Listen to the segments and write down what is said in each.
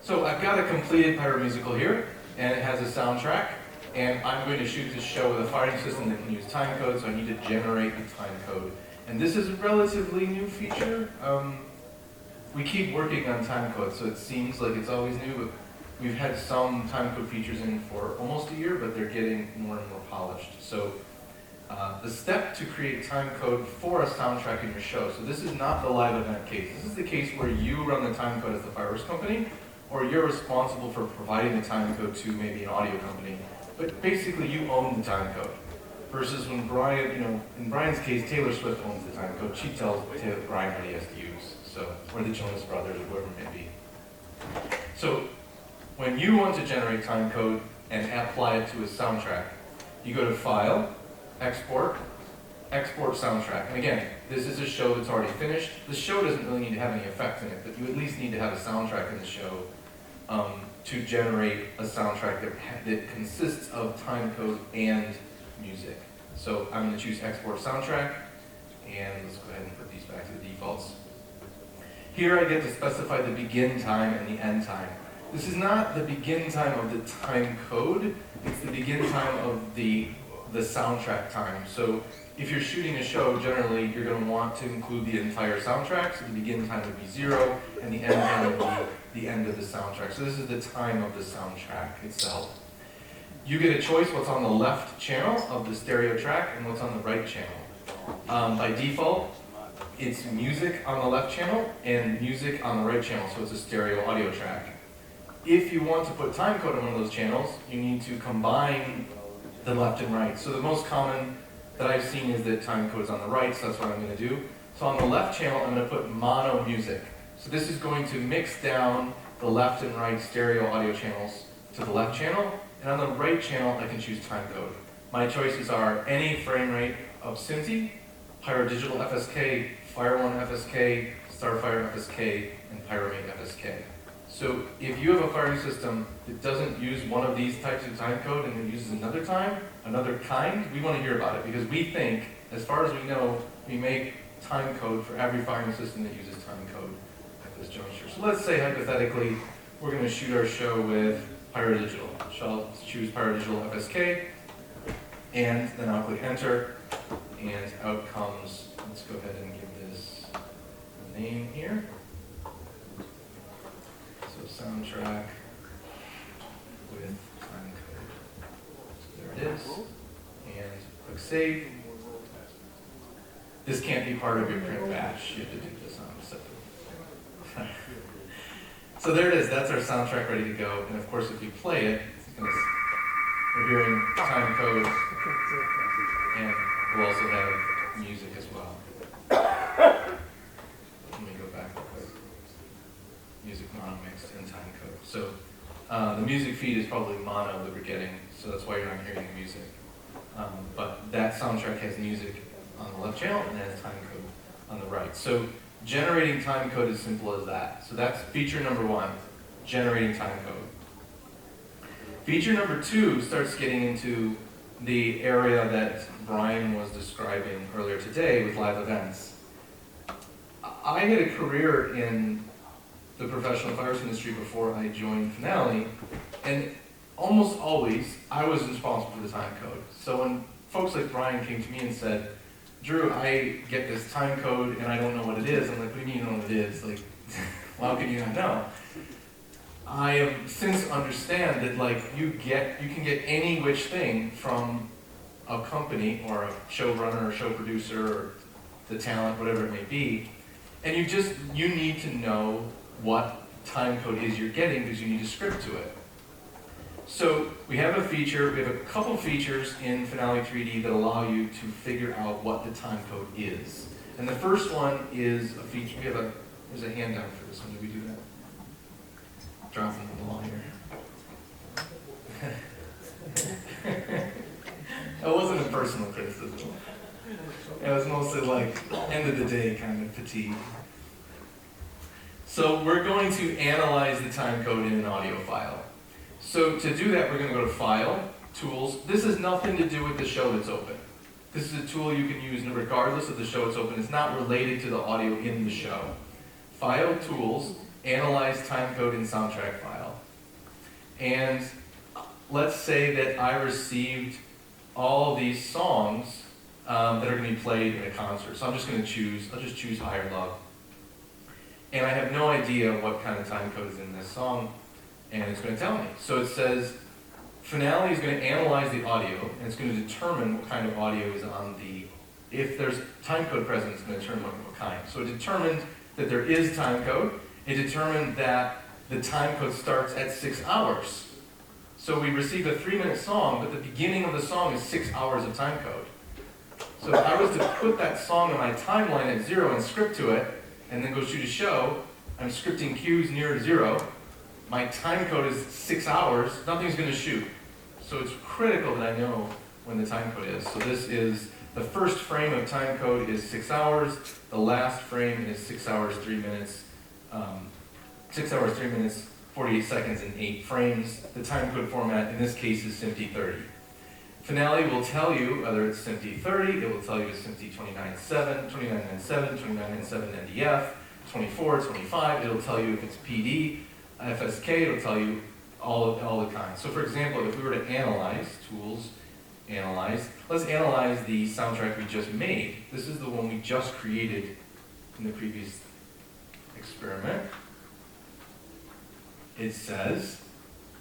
So I've got a completed Pyro musical here, and it has a soundtrack, and I'm going to shoot this show with a firing system that can use timecode, so I need to generate the timecode. And this is a relatively new feature. We keep working on timecode, so it seems like it's always new, but we've had some timecode features in for almost a year, but they're getting more and more polished. So the step to create timecode for a soundtrack in your show. So this is not the live event case. This is the case where you run the timecode as the fireworks company, or you're responsible for providing the timecode to maybe an audio company. But basically you own the timecode. Versus when Brian, in Brian's case, Taylor Swift owns the timecode. She tells Brian what he has to use. So, or the Jonas Brothers, or whoever it may be. So when you want to generate timecode and apply it to a soundtrack, you go to File, Export, Export Soundtrack. And again, this is a show that's already finished. The show doesn't really need to have any effects in it, but you at least need to have a soundtrack in the show to generate a soundtrack that consists of timecode and music. So I'm going to choose Export Soundtrack, and let's go ahead and put these back to the defaults. Here I get to specify the begin time and the end time. This is not the begin time of the time code, it's the begin time of the soundtrack time. So if you're shooting a show, generally you're going to want to include the entire soundtrack, so the begin time would be 0, and the end time would be the end of the soundtrack. So this is the time of the soundtrack itself. You get a choice what's on the left channel of the stereo track and what's on the right channel. By default, it's music on the left channel and music on the right channel, so it's a stereo audio track. If you want to put timecode on one of those channels, you need to combine the left and right. So the most common that I've seen is that timecode is on the right, so that's what I'm going to do. So on the left channel, I'm going to put mono music. So this is going to mix down the left and right stereo audio channels to the left channel, and on the right channel, I can choose timecode. My choices are any frame rate of SMPTE, Pyro Digital FSK, Fire One FSK, Starfire FSK, and Pyromate FSK. So if you have a firing system that doesn't use one of these types of timecode and it uses another kind, we want to hear about it, because we think, as far as we know, we make timecode for every firing system that uses timecode at this juncture. So let's say, hypothetically, we're going to shoot our show with Pyro Digital. So I'll choose Pyro Digital FSK, and then I'll click enter, and out comes, let's go ahead and give this a name here. So soundtrack with timecode. So there it is, and click save. This can't be part of your print batch. You have to do this on a separate. So there it is, that's our soundtrack ready to go. And of course, if you play it, we're hearing timecode, and we'll also have music as well. Let me go back real quick. Music mono mixed and timecode. So the music feed is probably mono that we're getting, so that's why you're not hearing the music. But that soundtrack has music on the left channel and has timecode on the right. So generating timecode is simple as that. So that's feature number 1, generating timecode. Feature number 2 starts getting into the area that Brian was describing earlier today with live events. I had a career in the professional fireworks industry before I joined Finale, and almost always I was responsible for the timecode. So when folks like Brian came to me and said, Drew, I get this timecode and I don't know what it is. I'm like, what do you mean you don't know what it is? Like, how can you not know? I have since understand that you can get any which thing from a company or a showrunner or show producer or the talent, whatever it may be, and you need to know what timecode is you're getting because you need to script to it. So we have a couple features in Finale 3D that allow you to figure out what the timecode is. And the first one is a feature, there's a handout for this one, did we do that? Dropping the ball here. That wasn't a personal criticism. It was mostly end of the day kind of fatigue. So we're going to analyze the timecode in an audio file. So to do that, we're going to go to File, Tools. This has nothing to do with the show that's open. This is a tool you can use regardless of the show that's open. It's not related to the audio in the show. File, Tools, analyze timecode in soundtrack file. And let's say that I received all these songs that are going to be played in a concert. So I'm just going to choose, I'll just choose Higher Love. And I have no idea what kind of timecode is in this song, and it's going to tell me. So it says, Finale is going to analyze the audio, and it's going to determine what kind of audio is on the, if there's timecode present, it's going to determine what kind. So it determined that there is timecode. It determined that the timecode starts at 6 hours. So we received a 3-minute song, but the beginning of the song is 6 hours of timecode. So if I was to put that song on my timeline at 0 and script to it, and then go shoot a show, I'm scripting cues near 0. My timecode is 6 hours, nothing's going to shoot. So it's critical that I know when the timecode is. So this is, the first frame of timecode is 6 hours, the last frame is 6 hours, 3 minutes, 6 hours, 3 minutes, 48 seconds, and 8 frames. The timecode format in this case is SMPTE 30. Finale will tell you whether it's SMPTE 30, it will tell you it's SMPTE 29.7, 29.97, 29.97 NDF, 24, 25, it'll tell you if it's PD, FSK, it'll tell you all the kinds. So for example, if we were to analyze, tools, analyze, let's analyze the soundtrack we just made. This is the one we just created in the previous experiment. It says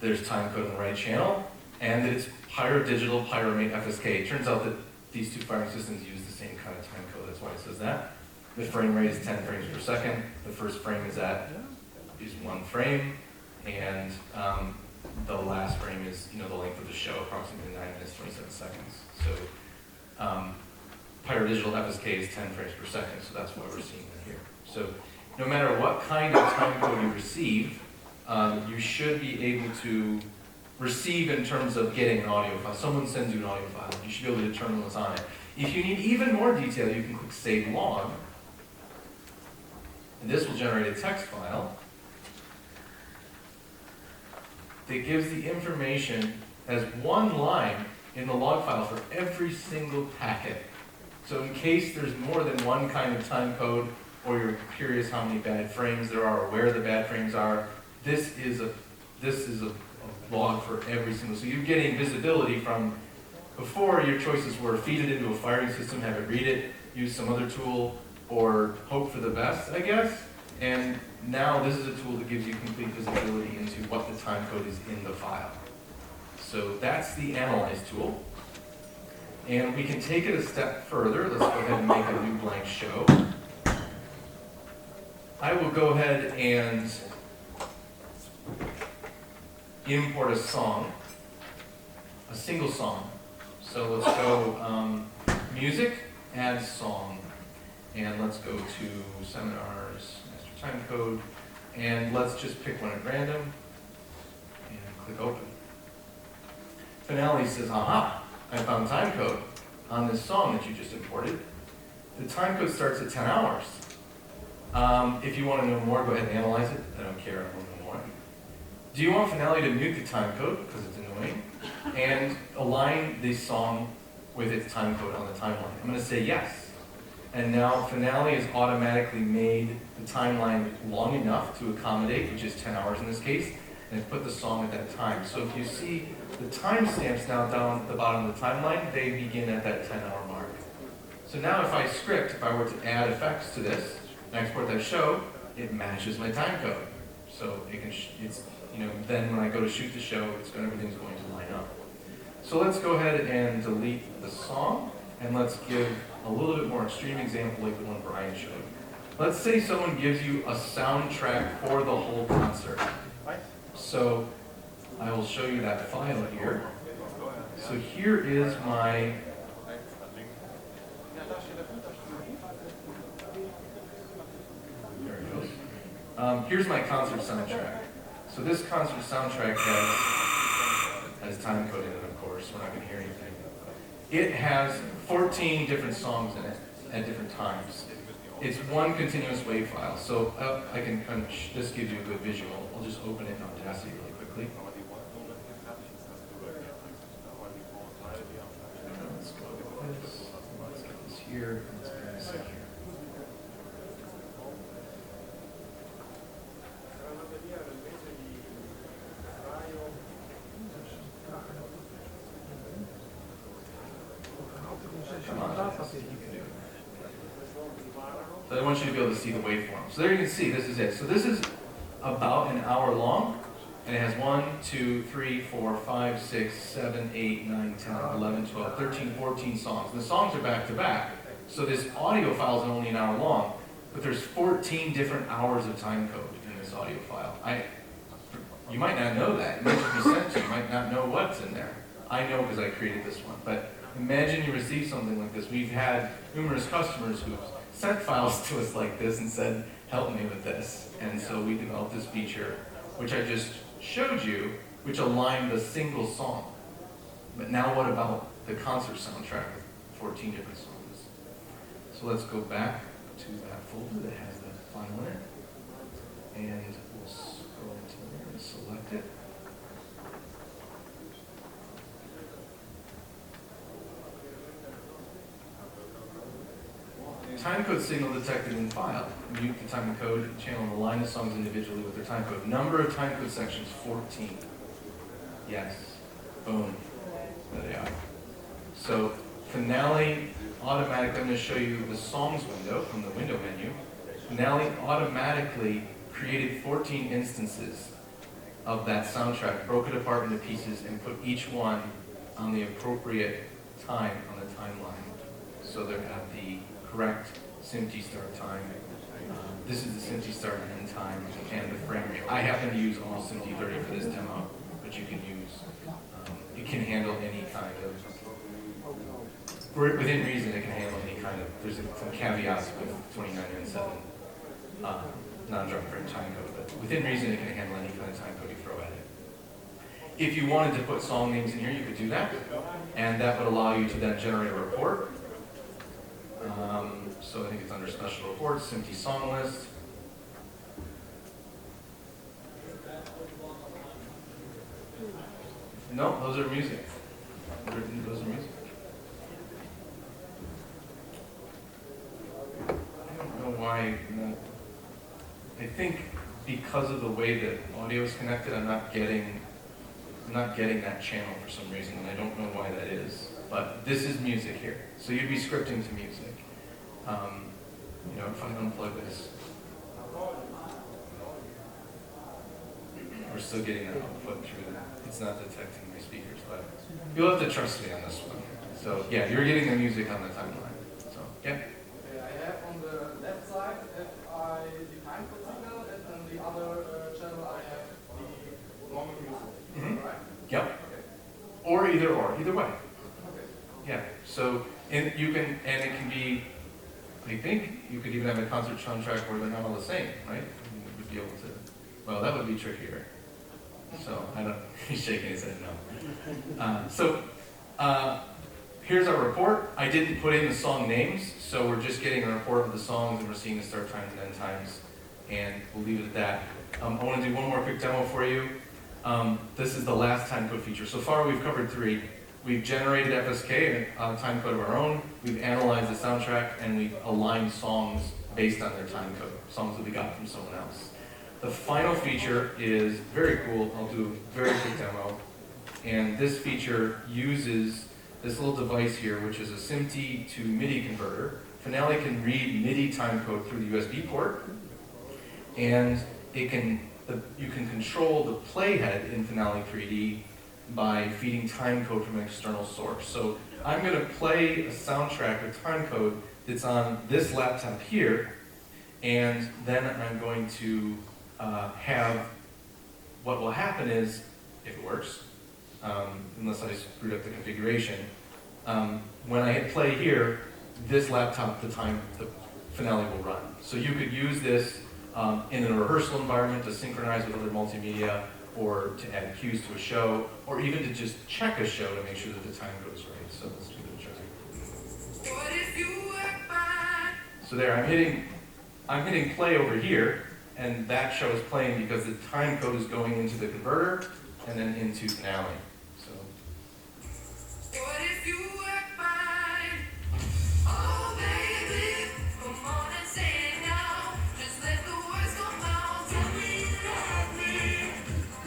there's timecode in the right channel, and that it's Pyro Digital, Pyromate, FSK. It turns out that these two firing systems use the same kind of timecode, that's why it says that. The frame rate is 10 frames per second. The first frame is 1 frame, and the last frame is the length of the show, approximately 9 minutes, 27 seconds. So Pyro Digital FSK is 10 frames per second, so that's why we're seeing it here. So no matter what kind of timecode you receive, you should be able to receive in terms of getting an audio file. Someone sends you an audio file, you should be able to determine what's on it. If you need even more detail, you can click Save Log, and this will generate a text file that gives the information as one line in the log file for every single packet. So in case there's more than one kind of timecode, or you're curious how many bad frames there are, or where the bad frames are, this is a log for every single, so you're getting visibility from, before your choices were feed it into a firing system, have it read it, use some other tool, or hope for the best, I guess. And now this is a tool that gives you complete visibility into what the timecode is in the file. So that's the Analyze tool. And we can take it a step further. Let's go ahead and make a new blank show. I will go ahead and import a song, a single song. So let's go music, add song, and let's go to seminars, master timecode, and let's just pick one at random and click open. Finale says, aha, I found timecode on this song that you just imported. The timecode starts at 10 hours. If you want to know more, go ahead and analyze it. I don't care, I want to know more. Do you want Finale to mute the timecode, because it's annoying, and align the song with its timecode on the timeline? I'm going to say yes. And now Finale has automatically made the timeline long enough to accommodate, which is 10 hours in this case, and put the song at that time. So if you see the timestamps now down at the bottom of the timeline, they begin at that 10-hour mark. So now if I script, if I were to add effects to this, and export that show, it matches my timecode. So it can, then when I go to shoot the show, everything's going to line up. So let's go ahead and delete the song, and let's give a little bit more extreme example like the one Brian showed. Let's say someone gives you a soundtrack for the whole concert. So I will show you that file here. So here is my here's my concert soundtrack. So this concert soundtrack has timecode in it, of course. We're not going to hear anything. It has 14 different songs in it at different times. It's one continuous WAV file. So I can this gives you a good visual. I'll just open it in Audacity really quickly. Let's go with this. Let's get this here. Let's get this in here. I want you to be able to see the waveform. So there you can see, this is it. So this is about an hour long, and it has 1, 2, 3, 4, 5, 6, 7, 8, 9, 10, 11, 12, 13, 14 songs. And the songs are back to back. So this audio file is only an hour long, but there's 14 different hours of time code in this audio file. You might not know that. It might just be sent to you. You might not know what's in there. I know because I created this one. But imagine you receive something like this. We've had numerous customers who've sent files to us like this and said, help me with this. And so we developed this feature, which I just showed you, which aligned a single song. But now what about the concert soundtrack with 14 different songs? So let's go back to that folder that has the file in it. And we'll scroll into there and select it. Timecode signal detected in file. Mute the timecode channel and align the songs individually with their timecode. Number of timecode sections, 14. Yes. Boom. There they are. So Finale automatically, I'm going to show you the songs window from the window menu. Finale automatically created 14 instances of that soundtrack, broke it apart into pieces, and put each one on the appropriate time on the timeline. So they're at the correct SMPTE start time. This is the SMPTE start and end time and the frame rate. I happen to use all SMPTE 30 for this demo, but you can use, it can handle any kind of, within reason it can handle any kind of, there's some caveats with 29N7 non-drum frame timecode, but within reason it can handle any kind of timecode you throw at it. If you wanted to put song names in here, you could do that, and that would allow you to then generate a report. So I think it's under special reports, SMPTE song list. No, those are music. Those are music. I don't know why. I think because of the way that audio is connected, I'm not getting that channel for some reason, and I don't know why that is. But this is music here, so you'd be scripting to music. If I unplug this, we're still getting that output through that. It's not detecting my speakers, but you'll have to trust me on this one. So yeah, you're getting the music on the timeline. So yeah. I have on the left side the timecode signal, and on the other channel I have the normal music. Right? Yep. Okay. Or either way. Okay. Yeah. So and it can be. I think you could even have a concert soundtrack where they're not all the same, right? You would be able to. Well, that would be trickier. So I don't. He's shaking his head no. Here's our report. I didn't put in the song names, so we're just getting a report of the songs, and we're seeing the start times and end times, and we'll leave it at that. I want to do one more quick demo for you. This is the last timecode feature. So far, we've covered 3. We've generated FSK, a timecode of our own. We've analyzed the soundtrack, and we've aligned songs based on their timecode, songs that we got from someone else. The final feature is very cool. I'll do a very quick demo. And this feature uses this little device here, which is a SMPTE to MIDI converter. Finale can read MIDI timecode through the USB port, and you can control the playhead in Finale 3D by feeding timecode from an external source. So I'm going to play a soundtrack or timecode that's on this laptop here, and then I'm going to have, what will happen is, if it works, unless I screwed up the configuration, when I hit play here, this laptop, the Finale will run. So you could use this in a rehearsal environment to synchronize with other multimedia, or to add cues to a show, or even to just check a show to make sure that the time goes right. So let's do the check. So there, I'm hitting play over here, and that show is playing because the time code is going into the converter and then into Finale. So. What if you were fine? Oh baby, come on and say it now. Just let the words come out. Tell me you love me.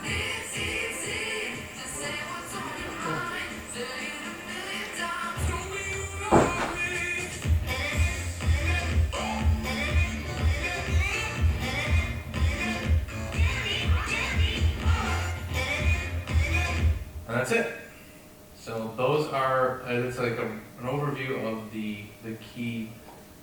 It's easy to say what's on your mind. Tell you a million times. Tell me you love me. And that's it. So those are, it's like an overview of the key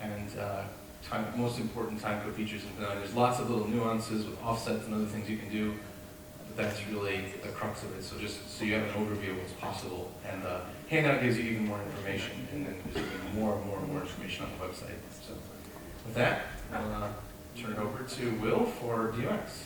and most important timecode features in Pyro. There's lots of little nuances with offsets and other things you can do, but that's really the crux of it. So just so you have an overview of what's possible, and the handout gives you even more information, and then there's even more information on the website. So with that, I'll turn it over to Will for DMX.